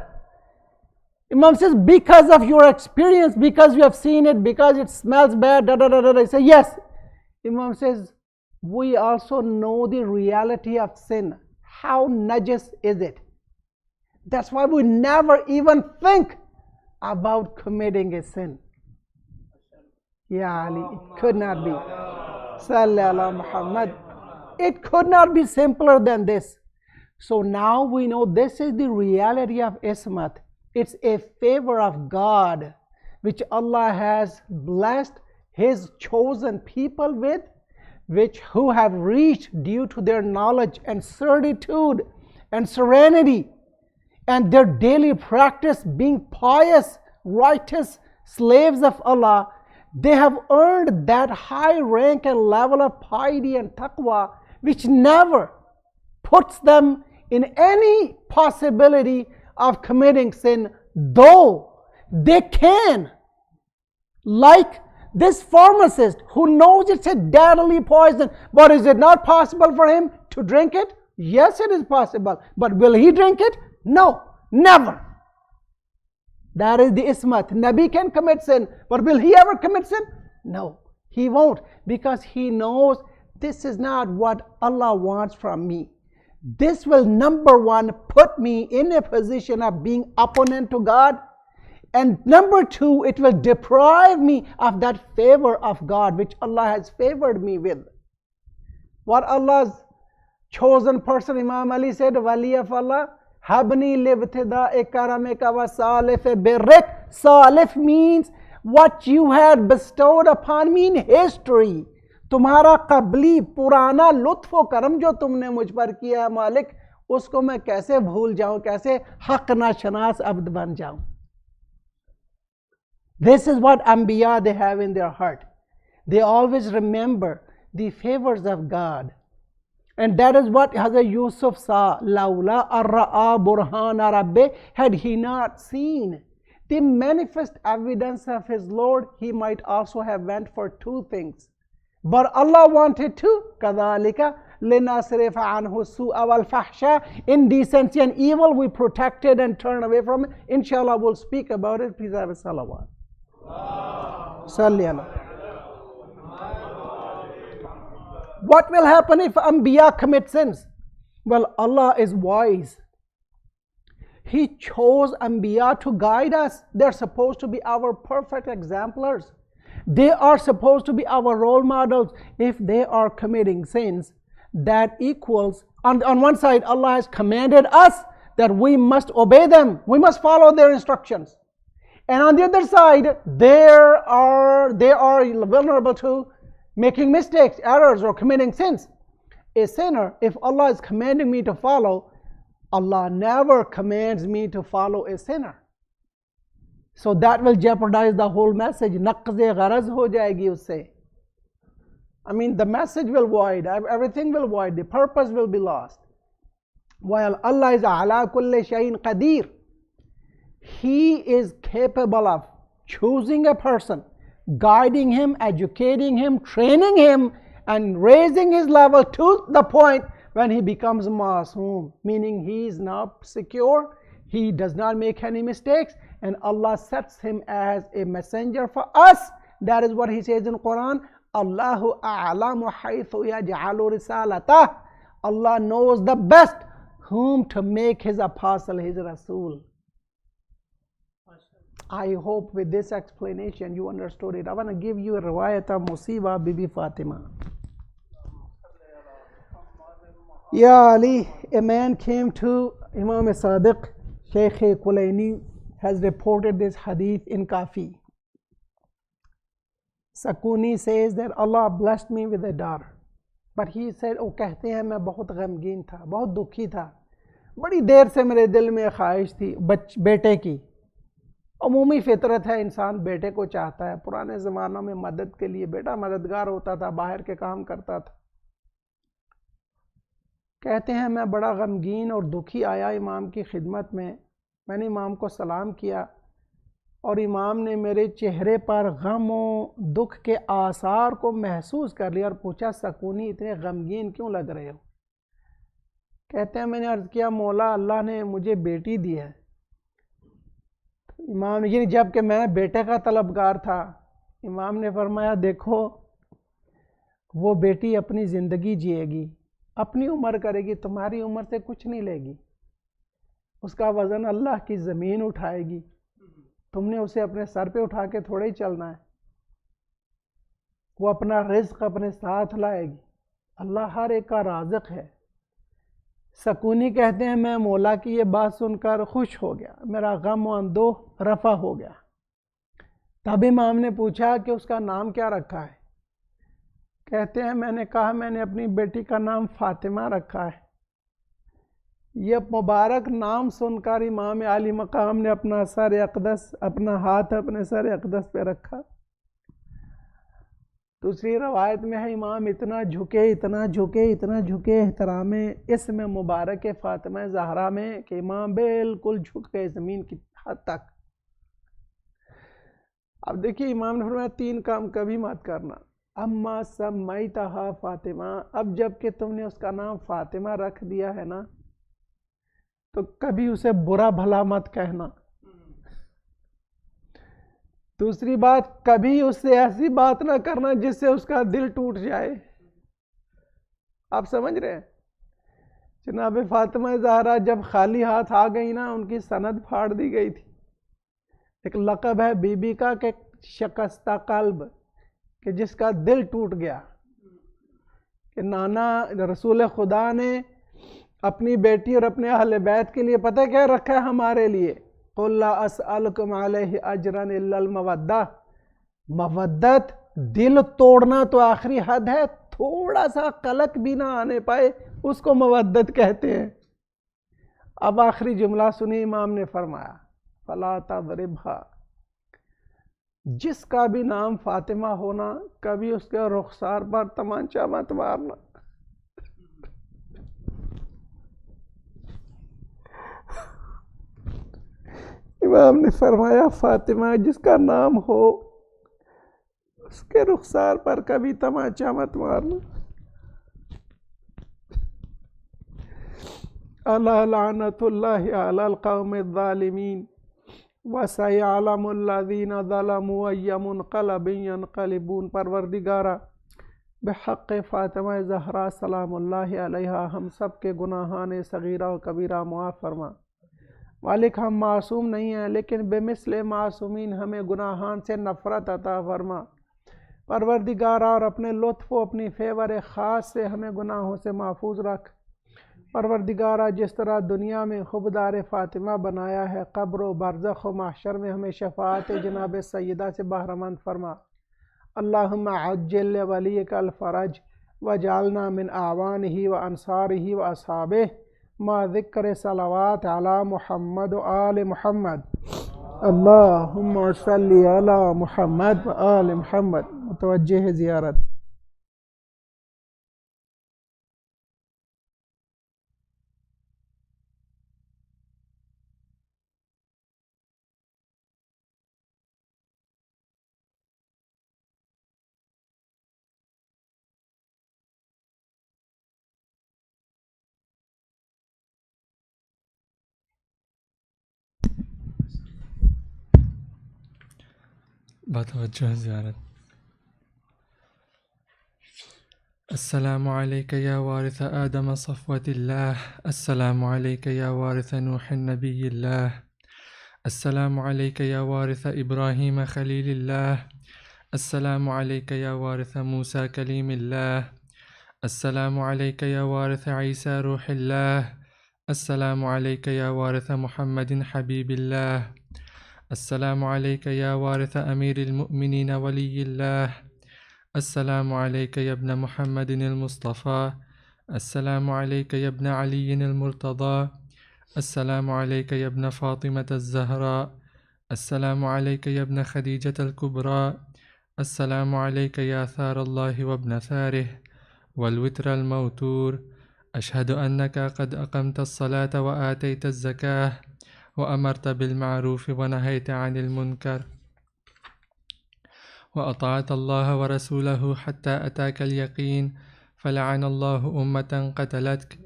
Imam says, because of your experience, because you have seen it, because it smells bad, I say, yes. Imam says, we also know the reality of sin. How najis is it? That's why we never even think about committing a sin. Ya Ali, it could not be. Salli ala Muhammad. It could not be simpler than this. So now we know this is the reality of Ismat. It's a favor of God which Allah has blessed His chosen people with, who have reached due to their knowledge and certitude and serenity and their daily practice being pious, righteous slaves of Allah. They have earned that high rank and level of piety and taqwa which never puts them in any possibility of committing sin, though they can. Like this pharmacist who knows it's a deadly poison, but is it not possible for him to drink it? Yes, it is possible. But will he drink it? No, never. That is the ismat. Nabi can commit sin, but will he ever commit sin? No, he won't, because he knows this is not what Allah wants from me. This will, number one, put me in a position of being opponent to God. And number two, it will deprive me of that favor of God which Allah has favored me with. What Allah's chosen person, Imam Ali said, Wali of Allah, Habni libtida karamika wa salif birrik. Salif means what you had bestowed upon me in history. तुम्हारा कबली पुराना लुत्फ व करम जो तुमने मुझ पर किया है मालिक, उसको मैं कैसे भूल जाऊं, कैसे हक नाशनास अब्द बन जाऊं. This is what Anbiya they have in their heart. They always remember the favors of God. And that is what Hazrat Yusuf saw. Laula arra'a burhana rabbe, had he not seen the manifest evidence of his Lord, he might also have went for two things. But Allah wanted to, كَذَلِكَ لِنَصْرِفَ عَنْهُ السُّوءَ وَالْفَحْشَاءَ. Indecency and evil we protected and turned away from it. Inshallah we'll speak about it. Please have a salawat. Salli Allah. What will happen if Anbiya commit sins? Well, Allah is wise. He chose Anbiya to guide us. They're supposed to be our perfect exemplars. They are supposed to be our role models. If they are committing sins, that equals, on one side, Allah has commanded us that we must obey them. We must follow their instructions. And on the other side, they are vulnerable to making mistakes, errors, or committing sins. A sinner, if Allah is commanding me to follow, Allah never commands me to follow a sinner. So that will jeopardize the whole message. Naqz-e gharaz ho jayegi usse. I mean, the message will void, everything will void, the purpose will be lost. While Allah is ala kulli shayin qadir, He is capable of choosing a person, guiding him, educating him, training him, and raising his level to the point when he becomes masoom, meaning he is now secure, he does not make any mistakes, and Allah sets him as a messenger for us. That is what He says in Quran, Allahu a'lamu haythu yaj'alu risalatah. Allah knows the best whom to make His apostle, His Rasul. I hope with this explanation you understood it. I want to give you a riwayat of Musiba Bibi Fatima. Ya Ali, a man came to Imam Sadiq. Shaykh Kulaini has reported this hadith in Kafi. Sakuni says that Allah blessed me with a daughter. But he said, oh, कहते हैं मैं बहुत गमगीन था, बहुत दुखी था, बड़ी देर से मेरे दिल में ख्वाहिश थी बेटे की. अमूमी फितरत है, इंसान बेटे को चाहता है. पुराने ज़मानों में मदद के लिए बेटा मददगार होता था, बाहर के काम करता था. कहते हैं मैं बड़ा गमगीन और दुखी आया इमाम की खिदमत में. मैंने इमाम को सलाम किया और इमाम ने मेरे चेहरे पर गम और दुख के आसार को महसूस कर लिया और पूछा, सकूनी इतने गमगीन क्यों लग रहे हो? कहते हैं मैंने अर्ज़ किया, मौला अल्लाह ने मुझे बेटी दी है. इमाम ने, यानी जब कि मैं बेटे का तलबगार था, इमाम ने फरमाया, देखो वो बेटी अपनी ज़िंदगी जिएगी, अपनी उम्र करेगी, तुम्हारी उम्र से कुछ नहीं लेगी. उसका वज़न अल्लाह की ज़मीन उठाएगी, तुमने उसे अपने सर पे उठा के थोड़ा ही चलना है. वो अपना रिज़्क़ अपने साथ लाएगी. अल्लाह हर एक का राज़िक़ है. सकूनी कहते हैं मैं मौला की ये बात सुनकर खुश हो गया, मेरा गम और अंदोह रफ़ा हो गया. तब इमाम ने पूछा कि उसका नाम क्या रखा है? कहते हैं मैंने कहा मैंने अपनी बेटी का नाम फातिमा रखा है. ये मुबारक नाम सुनकर इमाम आली मकाम ने अपना सर अक़दस, अपना हाथ अपने सर अक़दस पे रखा. दूसरी रवायत में है इमाम इतना झुके इतना झुके इतना झुके एहतराम इसमें मुबारक फातिमा ज़हरा में कि इमाम बिल्कुल झुक गए ज़मीन की हद तक। अब देखिए इमाम ने फरमाया 3 काम कभी मत करना। अम्मा सम्मैतहा फातिमा, अब जबकि तुमने उसका नाम फातिमा रख दिया है ना, तो कभी उसे बुरा भला मत कहना। दूसरी बात, कभी उससे ऐसी बात ना करना जिससे उसका दिल टूट जाए। आप समझ रहे हैं? जनाब फातिमा ज़हरा जब खाली हाथ आ गई ना, उनकी सनद फाड़ दी गई थी। एक लक़ब है बीबी का कि शिकस्ता कल्ब, कि जिसका दिल टूट गया। कि नाना रसूल खुदा ने अपनी बेटी और अपने अहले बैत के लिए पता क्या रखा है हमारे लिए? क़ुल ला अस्अलुकुम अलैहि अजरन इल्लल मवद्दा। मवद्दत, दिल तोड़ना तो आखिरी हद है, थोड़ा सा कलक भी ना आने पाए उसको मवद्दत कहते हैं। अब आखिरी जुमला सुनिए, इमाम ने फरमाया फला तज़रिबहा, जिसका भी नाम फातिमा होना कभी उसके रुखसार पर तमांचा मत मारना। इमाम ने फरमाया फातिमा जिसका नाम हो उसके रुखसार पर कभी तमाचा मत मारना। अला लानतुल्लाहि अलल कौमिज़्ज़ालिमीन व सयअलमुल्लज़ीना ज़लमू अय्य मुनक़लबिन यनक़लिबून। परवरदिगारा, बेहक़ फ़ातिमा ज़हरा सलामुल्लाहि अलैहा हम सब के गुनाहान सगीरा व कबीरा मुआफ़ फरमा। मालिक, हम मासूम नहीं हैं, लेकिन बेमिसल मासूमीन हमें गुनाहान से नफ़रत अता फरमा। परवरदिगारा, और अपने लुत्फ़ व अपनी फेवर ख़ास से हमें गुनाहों से महफूज रख। परवरदिगारा, जिस तरह दुनिया में खुबदार फ़ातिमा बनाया है, क़ब्र व बरज़ख़ व महशर में हमें शफ़ाअत जनाब सय्यदा से बहरमंद फरमा। अल्लाहुम्मा अज्जिल वलियकल फ़रज वजअलना मिन आवानिही व अंसारिही व अस्हाबिही मा ज़िक्र सलावात अला मुहम्मद व आल मुहम्मद। अल्लाहुम्मा सल्लि अला मुहम्मद व आल मुहम्मद। मुतवज्जिह ज़ियारत। बतवज्जुह ज़ियारत। अस्सलामु अलैका या वारिस आदम सफ़वतिल्लाह, अस्सलामु अलैका या वारिस नूह नबिय्यिल्लाह, अस्सलामु अलैका या वारिस इब्राहीम खलीलिल्लाह, अस्सलामु अलैका या वारिस मूसा कलीमिल्लाह, अस्सलामु अलैका या वारिस ईसा रूहिल्लाह, अस्सलामु अलैका या वारिस मुहम्मदिन हबीबिल्लाह, अस्सलामु अलैका या वारिस अमीरिल मुअ्मिनीन वलिय्यिल्लाह, अस्सलामु अलैका या इब्न मुहम्मदिनिल मुस्तफ़ा, अस्सलामु अलैका या इब्न अलीयिल मुर्तज़ा, अस्सलामु अलैका या इब्न फ़ातिमतज़ ज़हरा, अस्सलामु अलैका या इब्न खदीजतल कुबरा, अस्सलामु अलैका या सारल्लाहि व इब्न सारिह वल वित्रल मौतूर। अशहदु अन्नका क़द अक़मतस सलात व आतैतज़ ज़काह व अमरत बिलमारूफ़ व नहैत अनिल मुनकर व अताअत अल्लाह व रसूलहु हत्ता अताकल यक़ीन। फ़लअनल्लाहु उम्मतन क़तलतक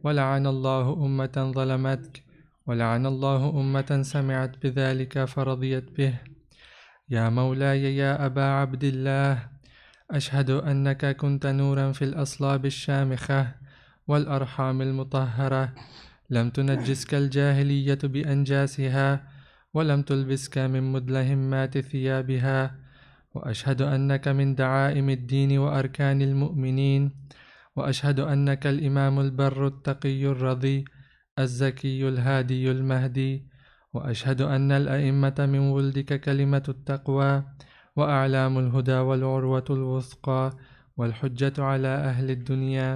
व लअनल्लाहु उम्मतन ज़लमतक व लअनल्लाहु उम्मतन समिअत बिज़ालिका फ़रज़ियत बिह। या मौलाय या अबा अब्दिल्लाह, अशहदु अन्नका कुन्त नूरन फ़िल अस्लाबिश शामिख़ह वल अरहामिल मुतहहरा, लम तुनज्जिसकल जाहिलिय्यतु बिअंजासिहा व लम तुल्बिसका मिन मुदलहिम्माति थियाबिहा। व अशहदु अन्नका मिन दआइमिद दीन व अरकानिल मुअ्मिनीन व अशहदु अन्नकल इमामुल बर्रुत तक़ियुर रज़ी अज़्ज़कियुल हादियुल महदी व अशहदु अन्नल अइम्मत मिन वुल्दिका कलिमतुत तक़वा व अअलामुल हुदा वल उर्वतुल वुस्क़ा वल हुज्जतु अला अहलिद दुनिया।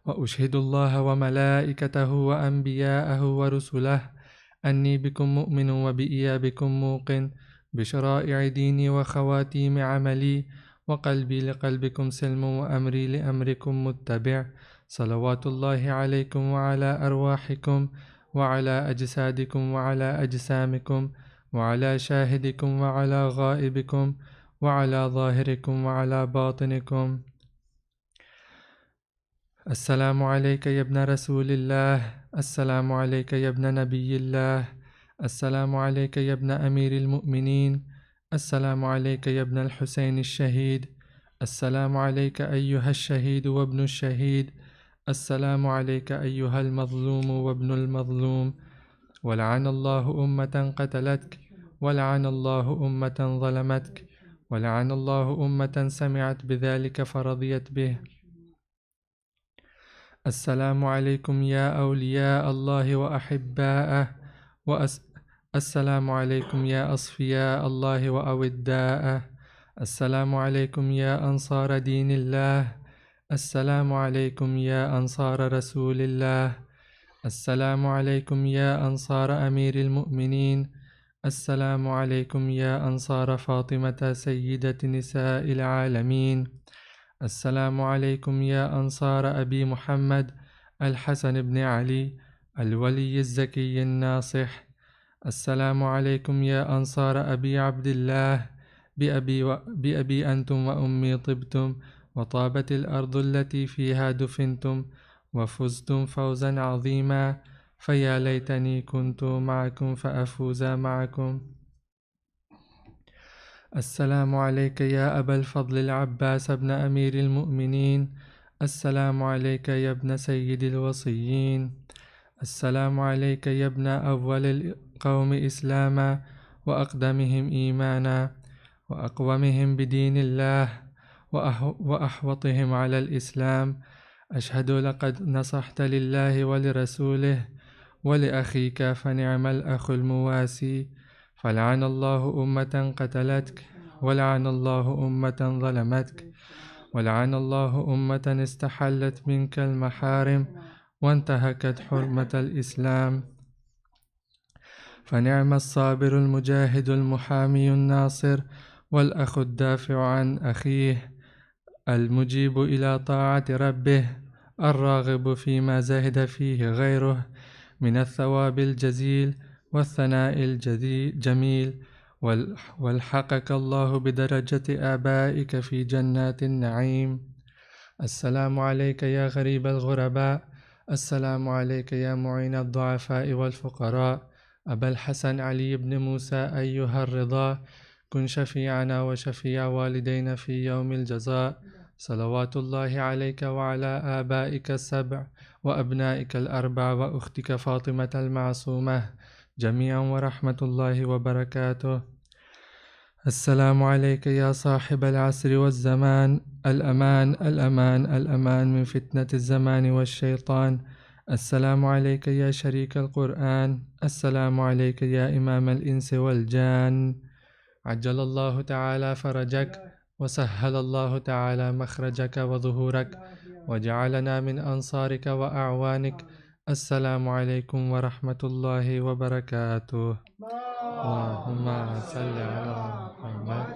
व उशहिदुल्लाह व मलाइकतहु व अंबियाअहु व रुसुलहु अन्नी बिकुम मुअमिनुन व बिइयाबिकुम मूक़िन بشرائع ديني وخواتيم عملي، وقلبي لقلبكم سلم وأمري لأمركم متبع. صلوات الله عليكم وعلى أرواحكم وعلى أجسادكم وعلى أجسامكم وعلى شاهدكم وعلى غائبكم وعلى ظاهركم وعلى باطنكم. السلام عليك يا ابن رسول الله، السلام عليك يا ابن نبي الله، السلام عليك يا ابن أمير المؤمنين، السلام عليك يا ابن الحسين الشهيد، السلام عليك أيها الشهيد وابن الشهيد، السلام عليك أيها المظلوم وابن المظلوم. ولعن الله أمة قتلتك، ولعن الله أمة ظلمتك، ولعن الله أمة سمعت بذلك فرضيت به. السلام عليكم يا أولياء الله وأحباءه، السلام عليكم يا أصفياء الله وأوداءه، السلام عليكم يا أنصار دين الله، السلام عليكم يا أنصار رسول الله، السلام عليكم يا أنصار أمير المؤمنين، السلام عليكم يا أنصار فاطمة سيدة نساء العالمين، السلام عليكم يا أنصار أبي محمد الحسن بن علي الولي الزكي الناصح، السلام عليكم يا أنصار أبي عبد الله، بأبي أنتم وأمي طبتم، وطابت الأرض التي فيها دفنتم، وفزتم فوزا عظيما، فيا ليتني كنت معكم فأفوز معكم. السلام عليك يا أبا الفضل العباس بن أمير المؤمنين، السلام عليك يا ابن سيد الوصيين، السلام عليك يا ابن أول القوم إسلاما وأقدمهم إيمانا وأقومهم بدين الله وأحوطهم على الإسلام. أشهد لقد نصحت لله ولرسوله ولأخيك فنعم الأخ المواسي. فلعن الله أمة قتلتك، ولعن الله أمة ظلمتك، ولعن الله أمة استحلت منك المحارم وانتهكت حرمة الإسلام. فنعم الصابر المجاهد المحامي الناصر والأخ الدافع عن أخيه المجيب إلى طاعة ربه الراغب فيما زهد فيه غيره من الثواب الجزيل والثناء الجميل، والحقك الله بدرجة آبائك في جنات النعيم. السلام عليك يا غريب الغرباء، السلام عليك يا معين الضعفاء والفقراء، أبا الحسن علي بن موسى أيها الرضا، كن شفيعنا وشفيع والدينا في يوم الجزاء. صلوات الله عليك وعلى آبائك السبع وأبنائك الأربع وأختك فاطمة المعصومة جميعا ورحمة الله وبركاته. السلام عليك يا صاحب العصر والزمان، الأمان الأمان الأمان من فتنة الزمان والشيطان. السلام عليك يا شريك القرآن، السلام عليك يا إمام الإنس والجان. عجل الله تعالى فرجك وسهل الله تعالى مخرجك وظهورك وجعلنا من أنصارك وأعوانك. السلام عليكم ورحمة الله وبركاته. اللهم صل على محمد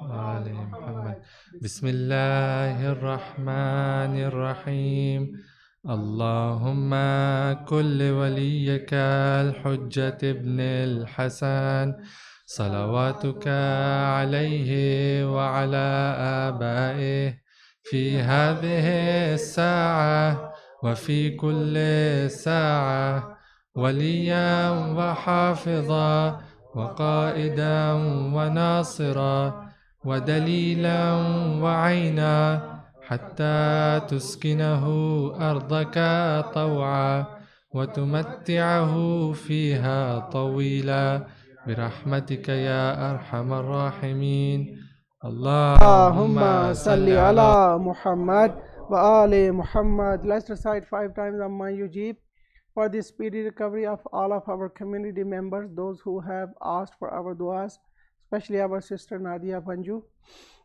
وآل محمد. بسم الله الرحمن الرحيم. اللهم كل وليك الحجة ابن الحسن صلواتك عليه وعلى آبائه في هذه الساعة وفي كل ساعة وليا وحافظا وقائدا وناصرا ودليلا وعينا حتى تسكنه أرضك طوعا وتمتعه فيها طويلا برحمتك يا أرحم الراحمين. اللهم صل على محمد وآل Muhammad. Let's recite 5 times Amma Yujib for the speedy recovery of all of our community members, those who have asked for our duas, especially our sister Nadia Panju.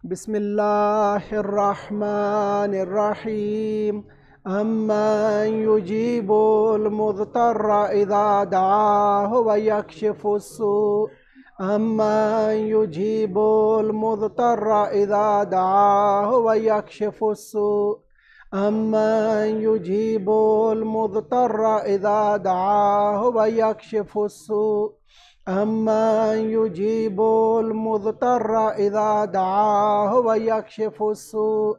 Bismillahir Rahmanir Rahim. أمن يجيب المضطر إذا دعاه ويكشف السوء أمن يجيب المضطر إذا دعاه ويكشف السوء أمن يجيب المضطر إذا دعاه ويكشف السوء أمن يجيب المضطر إذا دعاه ويكشف السوء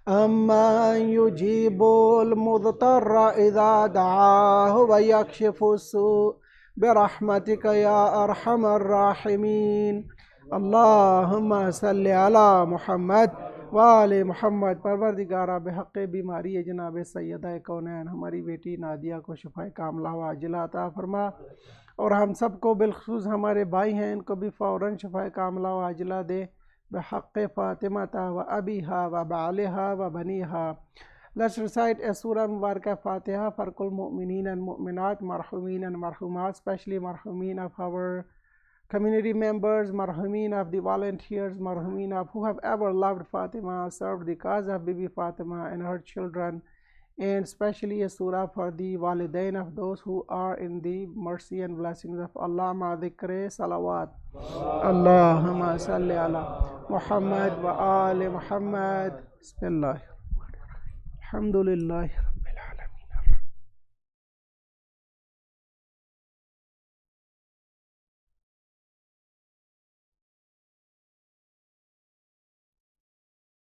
أمن يجيب المضطر إذا دعاه ويكشف السوء برحمتك يا أرحم الراحمين اللهم صل على محمد वाले मोहम्मद। परवरदिगारा बेहक़ बीमारी है जनाब सैयदा कौनैन हमारी बेटी नादिया को शिफाए कामला व आजिला अता फरमा, और हम सब को बिलखुसूस हमारे भाई हैं इनको भी फ़ौरन शिफाए कामला व आजिला दे बेहक़ फ़ातिमाता व अबीहा व बालिहा व बनीहा। Let's recite a surah Mubarakah Fatiha for kul mu'mineen and mu'minat, marhumin and marhumat, especially marhumin of our community members, marhumin of the volunteers, marhumin of who have ever loved Fatima, served the cause of Bibi Fatima and her children, and especially a surah for the walidain of those who are in the mercy and blessings of Allah. Ma dhikre salawat. Allahumma salli ala Muhammad wa ali Muhammad. Bismillah. Alhamdulillah.